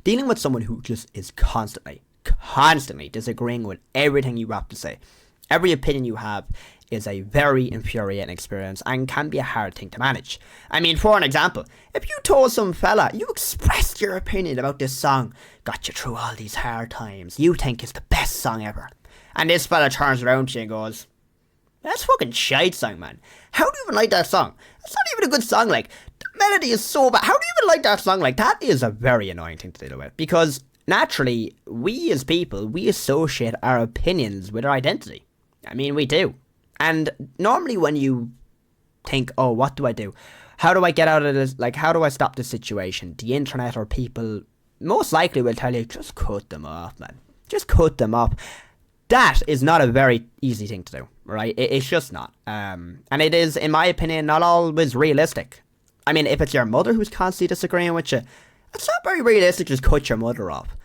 Dealing with someone who just is constantly disagreeing with everything you have to say, every opinion you have, is a very infuriating experience and can be a hard thing to manage. I mean, for an example, if you told some fella, you expressed your opinion about this song, got you through all these hard times, you think it's the best song ever, and this fella turns around to you and goes, that's fucking shite song, man. How do you even like that song? It's not even a good song, like, the melody is so bad. How do you even like that song? Like, that is a very annoying thing to deal with, because naturally, we as people, we associate our opinions with our identity. I mean, we do. And normally when you think, oh, what do I do? How do I get out of this? Like, how do I stop this situation? The internet or people most likely will tell you, just cut them off, man. Just cut them off. That is not a very easy thing to do, right? It's just not. And it is, in my opinion, not always realistic. I mean, if it's your mother who's constantly disagreeing with you, it's not very realistic to just cut your mother off.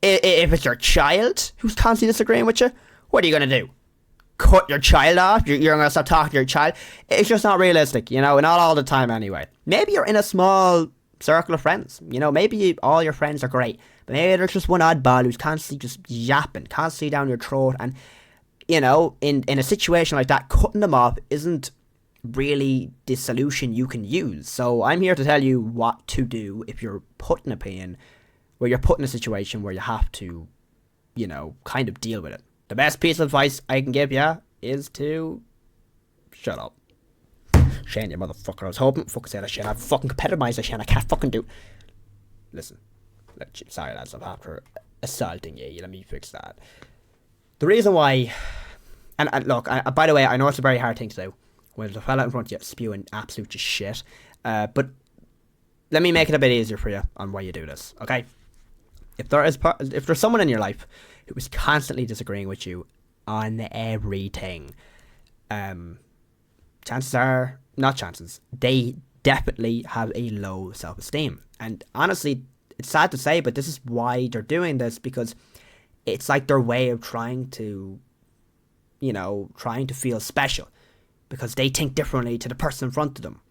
If it's your child who's constantly disagreeing with you, what are you going to do? Cut your child off? You're going to stop talking to your child? It's just not realistic, you know, not all the time anyway. Maybe you're in a small circle of friends, you know, maybe all your friends are great, but maybe there's just one oddball who's constantly just yapping, constantly down your throat, and, you know, in a situation like that, cutting them off isn't really the solution you can use. So I'm here to tell you what to do if you're put in an opinion where you're put in a situation where you have to, you know, kind of deal with it. The best piece of advice I can give you is to shut up. Shane, you motherfucker. I was hoping fucking say that shit. I've fucking competitivized that shit. I can't fucking do. Listen. Sorry, lads. I'm after assaulting you. Let me fix that. The reason why. And look, by the way, I know it's a very hard thing to do when there's a fella in front of you spewing absolute just shit. But let me make it a bit easier for you on why you do this, okay? If there's someone in your life who is constantly disagreeing with you on everything, chances are, not chances, they definitely have a low self-esteem. And honestly, it's sad to say, but this is why they're doing this, because it's like their way of trying to, you know, trying to feel special, because they think differently to the person in front of them.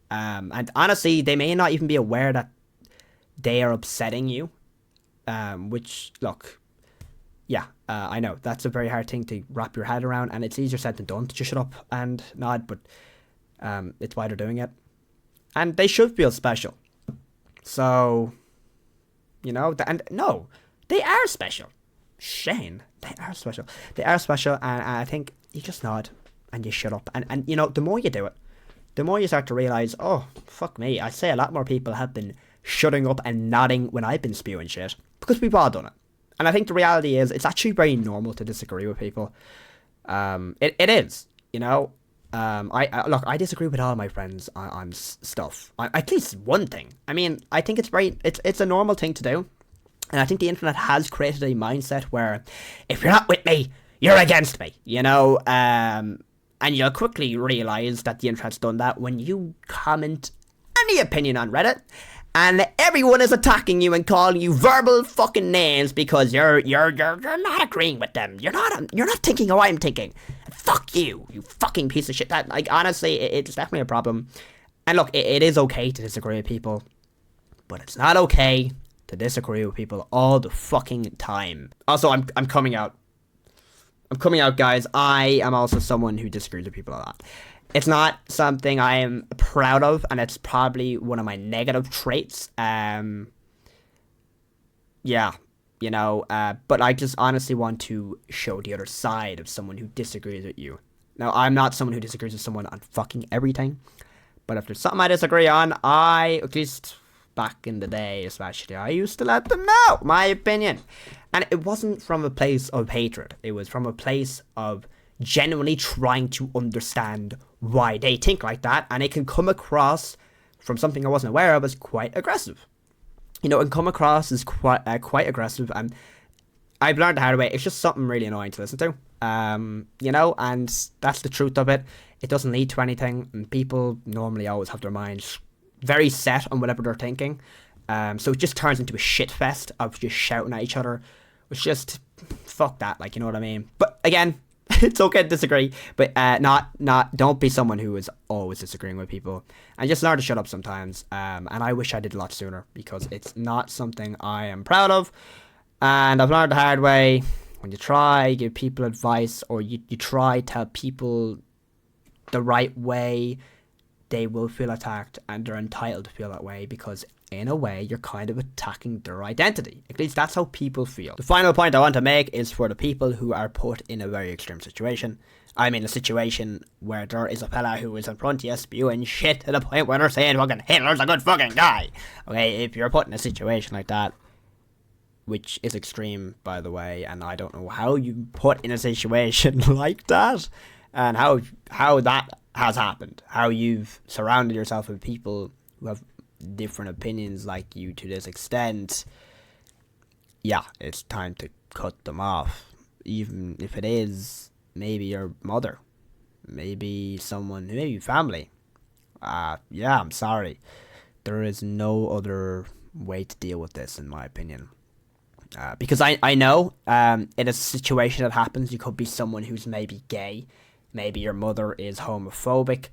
And honestly, they may not even be aware that they are upsetting you. Which, look, yeah, I know, that's a very hard thing to wrap your head around, and it's easier said than done to just shut up and nod, but it's why they're doing it. And they should feel special. So, you know, and no, they are special. Shane, they are special. They are special, and I think you just nod and you shut up. And you know, the more you do it, the more you start to realise, oh, fuck me, I'd say a lot more people have been shutting up and nodding when I've been spewing shit, because we've all done it. And I think the reality is, it's actually very normal to disagree with people. It is, you know. Look, I disagree with all my friends on stuff, on at least one thing. I mean, I think it's a normal thing to do, and I think the internet has created a mindset where if you're not with me, you're against me, you know. And you'll quickly realise that the internet's done that when you comment any opinion on Reddit, and everyone is attacking you and calling you verbal fucking names because you're not agreeing with them. You're not thinking how I'm thinking. Fuck you, you fucking piece of shit. That, like, honestly, it's definitely a problem. And look, it is okay to disagree with people, but it's not okay to disagree with people all the fucking time. Also, I'm coming out. I'm coming out, guys. I am also someone who disagrees with people a lot. It's not something I am proud of, and it's probably one of my negative traits. Yeah, you know, but I just honestly want to show the other side of someone who disagrees with you. Now, I'm not someone who disagrees with someone on fucking everything, but if there's something I disagree on, at least back in the day especially, I used to let them know my opinion. And it wasn't from a place of hatred. It was from a place of genuinely trying to understand why they think like that, and it can come across from something I wasn't aware of as quite aggressive. You know, it can come across as quite aggressive, and I've learned the hard way. It's just something really annoying to listen to. You know, and that's the truth of it. It doesn't lead to anything, and people normally always have their minds very set on whatever they're thinking. So it just turns into a shit fest of just shouting at each other, which just, fuck that, like, you know what I mean? But again, It's okay to disagree, but don't be someone who is always disagreeing with people, and just learn to shut up sometimes. And I wish I did a lot sooner, because it's not something I am proud of, and I've learned the hard way. When you try give people advice, or you try tell people the right way, they will feel attacked, and they're entitled to feel that way, because in a way you're kind of attacking their identity. At least that's how people feel. The final point I want to make is for the people who are put in a very extreme situation. I mean, a situation where there is a fella who is in front of you spewing shit to the point where they're saying fucking Hitler's a good fucking guy. Okay, if you're put in a situation like that, which is extreme, by the way, and I don't know how you put in a situation like that, and how that has happened, how you've surrounded yourself with people who have different opinions like you to this extent. Yeah, it's time to cut them off, even if it is maybe your mother, maybe someone, maybe family. Yeah, I'm sorry. There is no other way to deal with this, in my opinion. Because I know in a situation that happens, you could be someone who's maybe gay, maybe your mother is homophobic.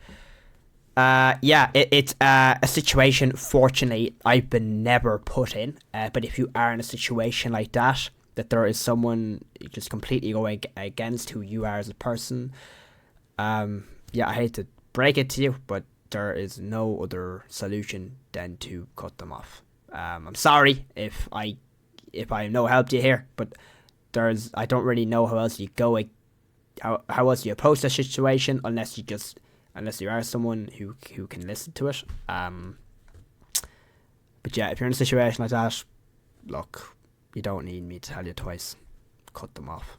Yeah, it's a situation, fortunately, I've been never put in. But if you are in a situation like that, that there is someone just completely going against who you are as a person, yeah, I hate to break it to you, but there is no other solution than to cut them off. I'm sorry if I no help to you here, but I don't really know how else you go, how else you approach the situation, unless you are someone who can listen to it. But yeah, if you're in a situation like that, look, you don't need me to tell you twice. Cut them off.